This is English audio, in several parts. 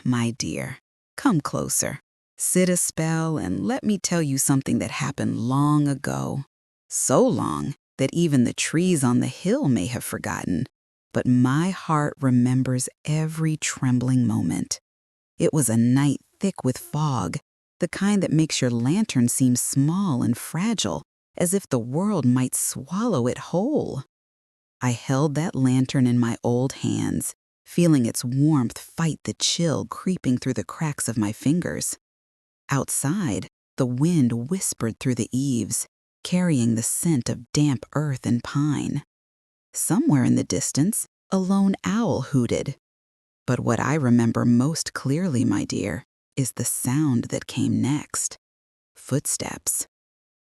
my dear, come closer. Sit a spell and let me tell you something that happened long ago. So long that even the trees on the hill may have forgotten. But my heart remembers every trembling moment. It was a night thick with fog, the kind that makes your lantern seem small and fragile, as if the world might swallow it whole. I held that lantern in my old hands, feeling its warmth fight the chill creeping through the cracks of my fingers. Outside, the wind whispered through the eaves, carrying the scent of damp earth and pine. Somewhere in the distance, a lone owl hooted. But what I remember most clearly, my dear, is the sound that came next. Footsteps.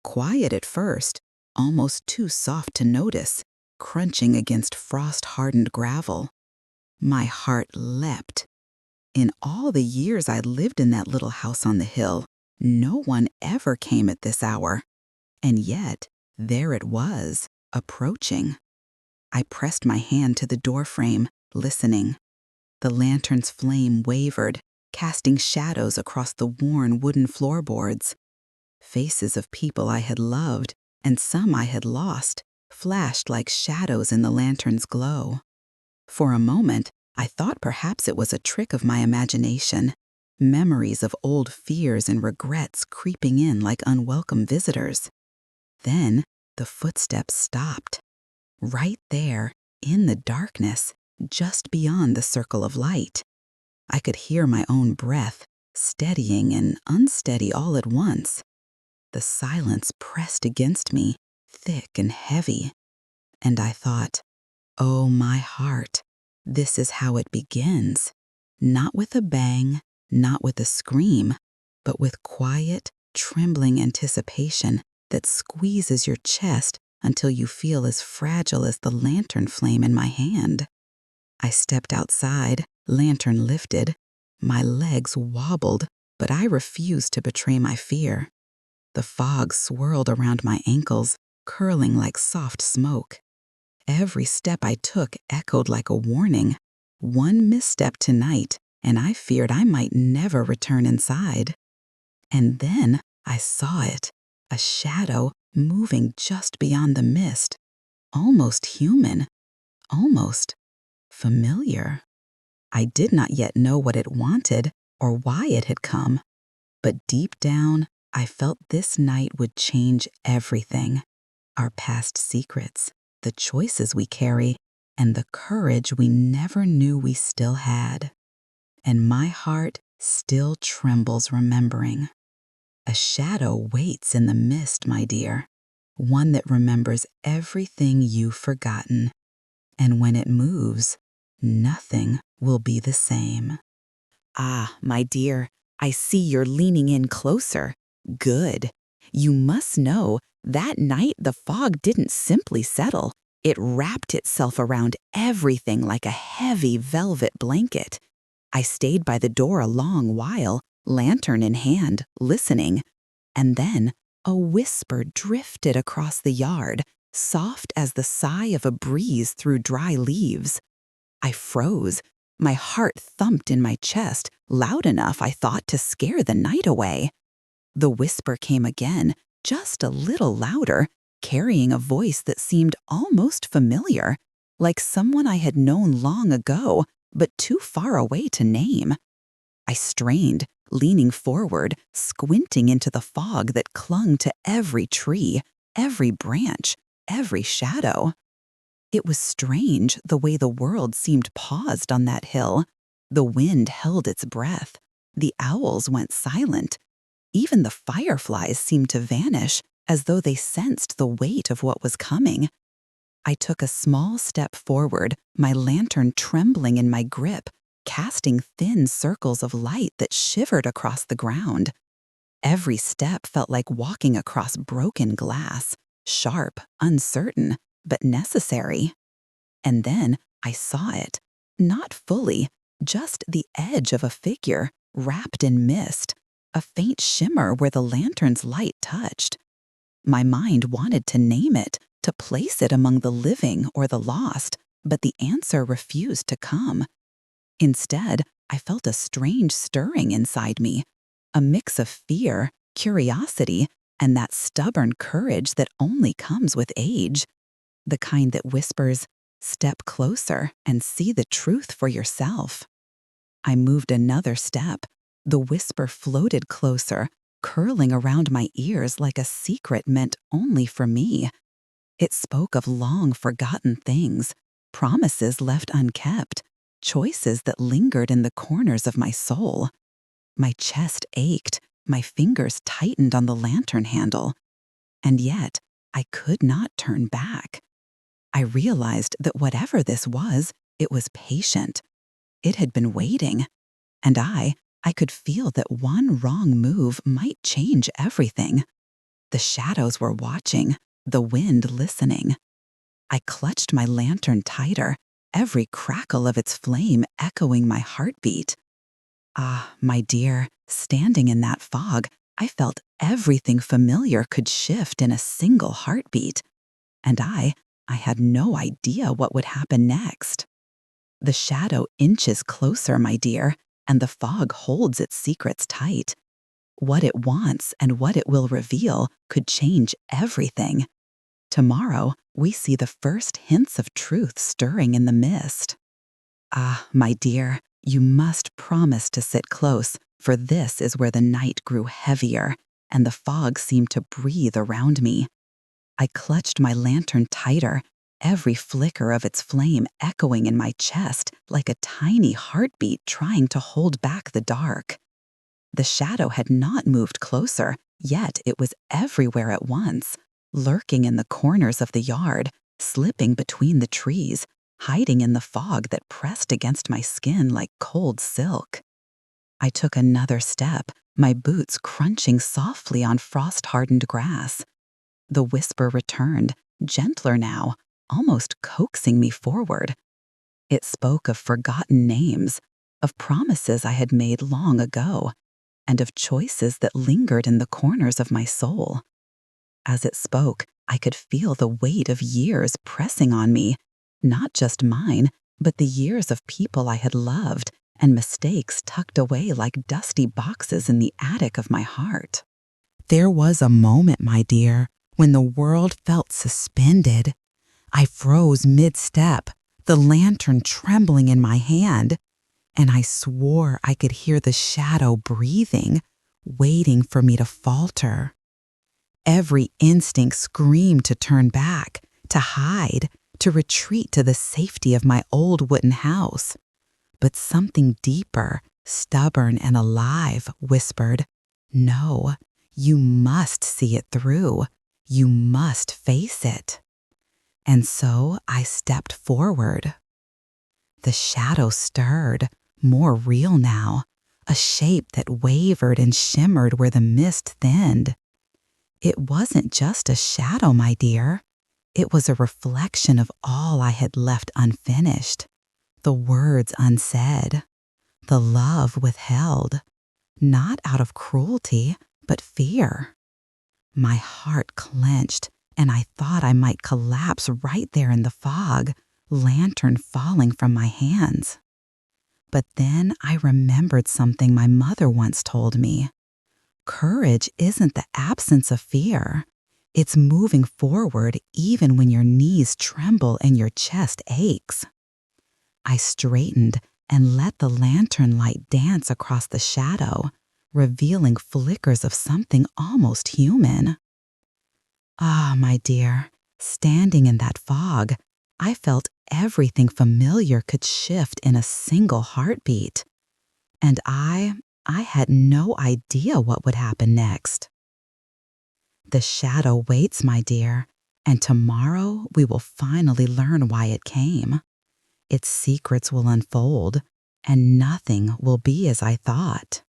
Quiet at first, almost too soft to notice, crunching against frost-hardened gravel. My heart leapt. In all the years I lived in that little house on the hill, no one ever came at this hour. And yet, there it was, approaching. I pressed my hand to the doorframe, listening. The lantern's flame wavered, casting shadows across the worn wooden floorboards. Faces of people I had loved, and some I had lost, flashed like shadows in the lantern's glow. For a moment, I thought perhaps it was a trick of my imagination, memories of old fears and regrets creeping in like unwelcome visitors. Then the footsteps stopped. Right there, in the darkness, just beyond the circle of light. I could hear my own breath, steadying and unsteady all at once. The silence pressed against me, thick and heavy. And I thought, oh, my heart, this is how it begins. Not with a bang, not with a scream, but with quiet, trembling anticipation that squeezes your chest until you feel as fragile as the lantern flame in my hand. I stepped outside, lantern lifted. My legs wobbled, but I refused to betray my fear. The fog swirled around my ankles, curling like soft smoke. Every step I took echoed like a warning. One misstep tonight, and I feared I might never return inside. And then I saw it, a shadow moving just beyond the mist, almost human, almost familiar. I did not yet know what it wanted or why it had come, but deep down, I felt this night would change everything. Our past secrets, the choices we carry, and the courage we never knew we still had. And my heart still trembles remembering. A shadow waits in the mist, my dear, one that remembers everything you've forgotten. And when it moves, nothing will be the same. Ah, my dear, I see you're leaning in closer. Good. You must know that night the fog didn't simply settle. It wrapped itself around everything like a heavy velvet blanket. I stayed by the door a long while, lantern in hand, listening. And then a whisper drifted across the yard, soft as the sigh of a breeze through dry leaves. I froze. My heart thumped in my chest, loud enough, I thought, to scare the night away. The whisper came again, just a little louder, carrying a voice that seemed almost familiar, like someone I had known long ago, but too far away to name. I strained, leaning forward, squinting into the fog that clung to every tree, every branch, every shadow. It was strange the way the world seemed paused on that hill. The wind held its breath. The owls went silent. Even the fireflies seemed to vanish, as though they sensed the weight of what was coming. I took a small step forward, my lantern trembling in my grip, casting thin circles of light that shivered across the ground. Every step felt like walking across broken glass, sharp, uncertain, but necessary. And then I saw it, not fully, just the edge of a figure, wrapped in mist, a faint shimmer where the lantern's light touched. My mind wanted to name it, to place it among the living or the lost, but the answer refused to come. Instead, I felt a strange stirring inside me, a mix of fear, curiosity, and that stubborn courage that only comes with age, the kind that whispers, "Step closer and see the truth for yourself." I moved another step. The whisper floated closer, curling around my ears like a secret meant only for me. It spoke of long forgotten things, promises left unkept, choices that lingered in the corners of my soul. My chest ached, my fingers tightened on the lantern handle, and yet I could not turn back. I realized that whatever this was, it was patient. It had been waiting, and I could feel that one wrong move might change everything. The shadows were watching, the wind listening. I clutched my lantern tighter, every crackle of its flame echoing my heartbeat. Ah, my dear, standing in that fog, I felt everything familiar could shift in a single heartbeat. And I had no idea what would happen next. The shadow inches closer, my dear, and the fog holds its secrets tight. What it wants and what it will reveal could change everything. Tomorrow, we see the first hints of truth stirring in the mist. Ah, my dear, you must promise to sit close, for this is where the night grew heavier, and the fog seemed to breathe around me. I clutched my lantern tighter, every flicker of its flame echoing in my chest like a tiny heartbeat trying to hold back the dark. The shadow had not moved closer, yet it was everywhere at once, lurking in the corners of the yard, slipping between the trees, hiding in the fog that pressed against my skin like cold silk. I took another step, my boots crunching softly on frost-hardened grass. The whisper returned, gentler now, almost coaxing me forward. It spoke of forgotten names, of promises I had made long ago, and of choices that lingered in the corners of my soul. As it spoke, I could feel the weight of years pressing on me, not just mine, but the years of people I had loved and mistakes tucked away like dusty boxes in the attic of my heart. There was a moment, my dear, when the world felt suspended. I froze mid-step, the lantern trembling in my hand, and I swore I could hear the shadow breathing, waiting for me to falter. Every instinct screamed to turn back, to hide, to retreat to the safety of my old wooden house. But something deeper, stubborn and alive, whispered, "No, you must see it through. You must face it." And so I stepped forward. The shadow stirred, more real now, a shape that wavered and shimmered where the mist thinned. It wasn't just a shadow, my dear. It was a reflection of all I had left unfinished, the words unsaid, the love withheld, not out of cruelty, but fear. My heart clenched, and I thought I might collapse right there in the fog, lantern falling from my hands. But then I remembered something my mother once told me. Courage isn't the absence of fear. It's moving forward even when your knees tremble and your chest aches. I straightened and let the lantern light dance across the shadow, revealing flickers of something almost human. Ah, my dear, standing in that fog, I felt everything familiar could shift in a single heartbeat. And I had no idea what would happen next. The shadow waits, my dear, and tomorrow we will finally learn why it came. Its secrets will unfold, and nothing will be as I thought.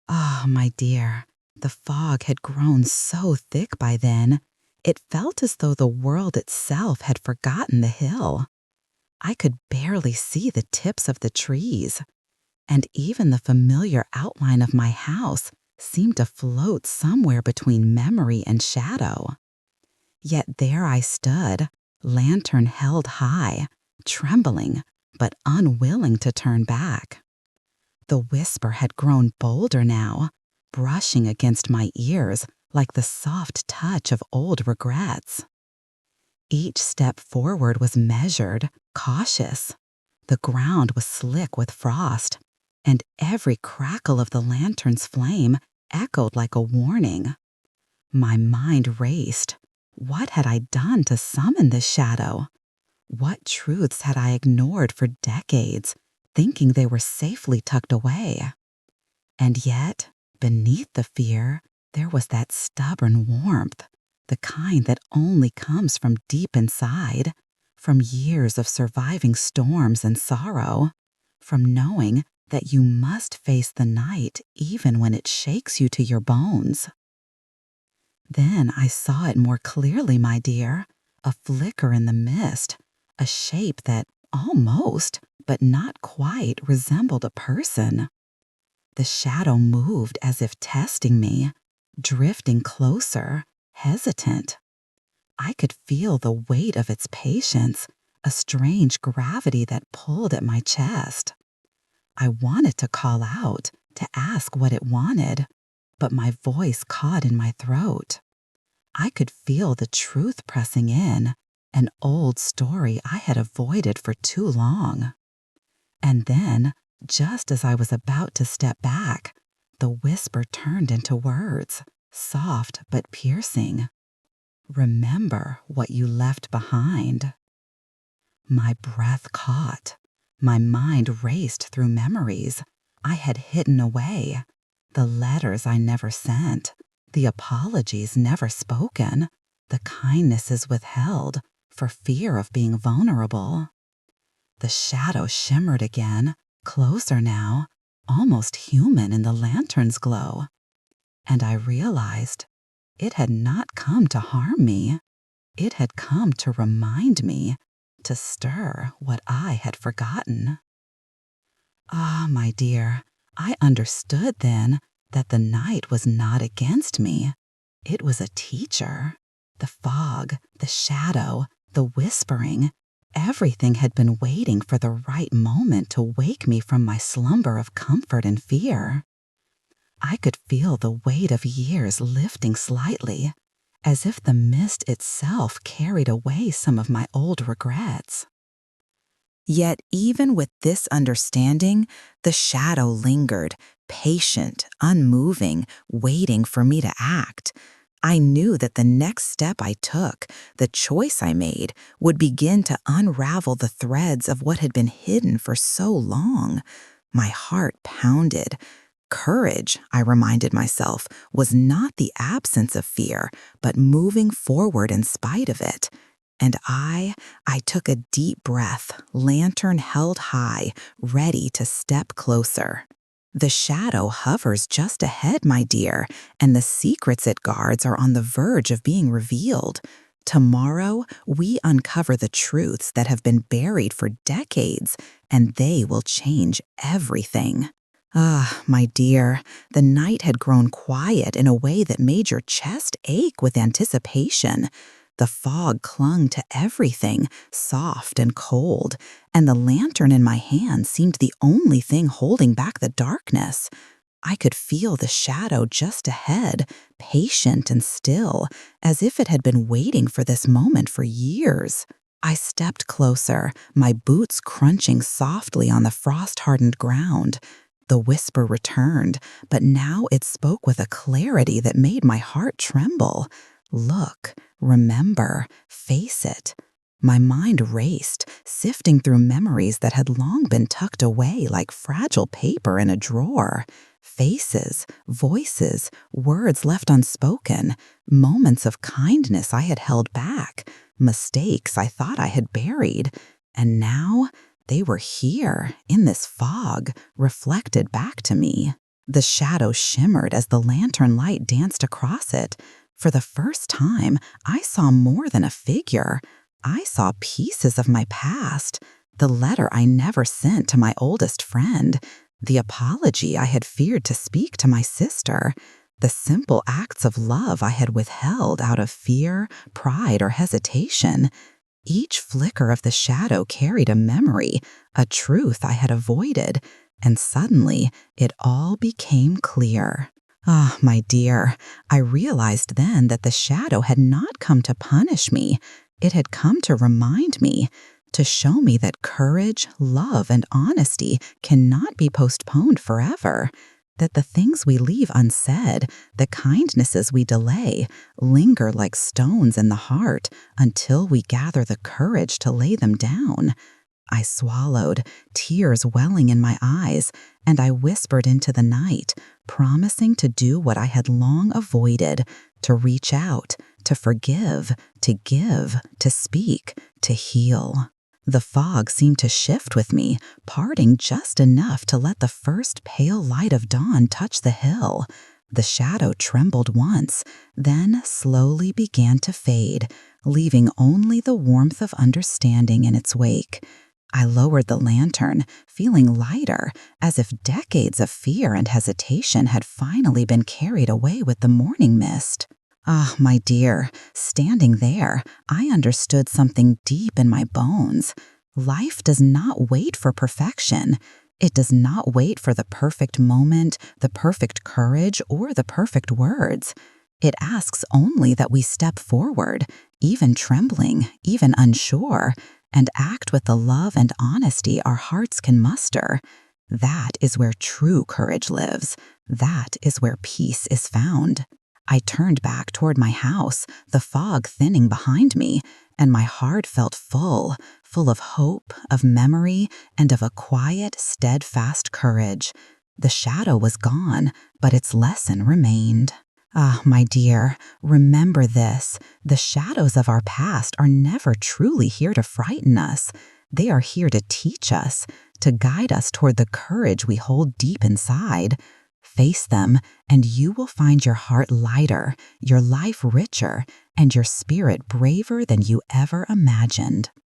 Ah, my dear, the fog had grown so thick by then, it felt as though the world itself had forgotten the hill. I could barely see the tips of the trees, and even the familiar outline of my house seemed to float somewhere between memory and shadow. Yet there I stood, lantern held high, trembling but unwilling to turn back. The whisper had grown bolder now, brushing against my ears like the soft touch of old regrets. Each step forward was measured, cautious. The ground was slick with frost, and every crackle of the lantern's flame echoed like a warning. My mind raced. What had I done to summon this shadow? What truths had I ignored for decades, thinking they were safely tucked away? And yet, beneath the fear, there was that stubborn warmth, the kind that only comes from deep inside, from years of surviving storms and sorrow, from knowing that you must face the night even when it shakes you to your bones. Then I saw it more clearly, my dear, a flicker in the mist, a shape that almost, but not quite, resembled a person. The shadow moved as if testing me, drifting closer, hesitant. I could feel the weight of its patience, a strange gravity that pulled at my chest. I wanted to call out, to ask what it wanted, but my voice caught in my throat. I could feel the truth pressing in, an old story I had avoided for too long. And then, just as I was about to step back, the whisper turned into words, soft but piercing. Remember what you left behind. My breath caught. My mind raced through memories I had hidden away, the letters I never sent, the apologies never spoken, the kindnesses withheld for fear of being vulnerable. The shadow shimmered again, closer now, almost human in the lantern's glow. And I realized it had not come to harm me. It had come to remind me, to stir what I had forgotten. Ah, my dear, I understood then that the night was not against me. It was a teacher. The fog, the shadow, the whispering, everything had been waiting for the right moment to wake me from my slumber of comfort and fear. I could feel the weight of years lifting slightly, as if the mist itself carried away some of my old regrets. Yet even with this understanding, the shadow lingered, patient, unmoving, waiting for me to act. I knew that the next step I took, the choice I made, would begin to unravel the threads of what had been hidden for so long. My heart pounded. Courage, I reminded myself, was not the absence of fear, but moving forward in spite of it. And I took a deep breath, lantern held high, ready to step closer. The shadow hovers just ahead, my dear, and the secrets it guards are on the verge of being revealed. Tomorrow, we uncover the truths that have been buried for decades, and they will change everything. Ah, my dear, the night had grown quiet in a way that made your chest ache with anticipation. The fog clung to everything, soft and cold, and the lantern in my hand seemed the only thing holding back the darkness. I could feel the shadow just ahead, patient and still, as if it had been waiting for this moment for years. I stepped closer, my boots crunching softly on the frost-hardened ground. The whisper returned, but now it spoke with a clarity that made my heart tremble. Look, remember, face it. My mind raced, sifting through memories that had long been tucked away like fragile paper in a drawer. Faces, voices, words left unspoken, moments of kindness I had held back, mistakes I thought I had buried. And now they were here, in this fog, reflected back to me. The shadow shimmered as the lantern light danced across it. For the first time, I saw more than a figure. I saw pieces of my past, the letter I never sent to my oldest friend, the apology I had feared to speak to my sister, the simple acts of love I had withheld out of fear, pride, or hesitation. Each flicker of the shadow carried a memory, a truth I had avoided, and suddenly it all became clear. Ah, my dear, I realized then that the shadow had not come to punish me. It had come to remind me, to show me that courage, love, and honesty cannot be postponed forever, that the things we leave unsaid, the kindnesses we delay, linger like stones in the heart until we gather the courage to lay them down. I swallowed, tears welling in my eyes, and I whispered into the night, promising to do what I had long avoided, to reach out, to forgive, to give, to speak, to heal. The fog seemed to shift with me, parting just enough to let the first pale light of dawn touch the hill. The shadow trembled once, then slowly began to fade, leaving only the warmth of understanding in its wake. I lowered the lantern, feeling lighter, as if decades of fear and hesitation had finally been carried away with the morning mist. Ah, my dear, standing there, I understood something deep in my bones. Life does not wait for perfection. It does not wait for the perfect moment, the perfect courage, or the perfect words. It asks only that we step forward, even trembling, even unsure, and act with the love and honesty our hearts can muster. That is where true courage lives. That is where peace is found. I turned back toward my house, the fog thinning behind me, and my heart felt full, full of hope, of memory, and of a quiet, steadfast courage. The shadow was gone, but its lesson remained. Ah, my dear, remember this. The shadows of our past are never truly here to frighten us. They are here to teach us, to guide us toward the courage we hold deep inside. Face them, and you will find your heart lighter, your life richer, and your spirit braver than you ever imagined.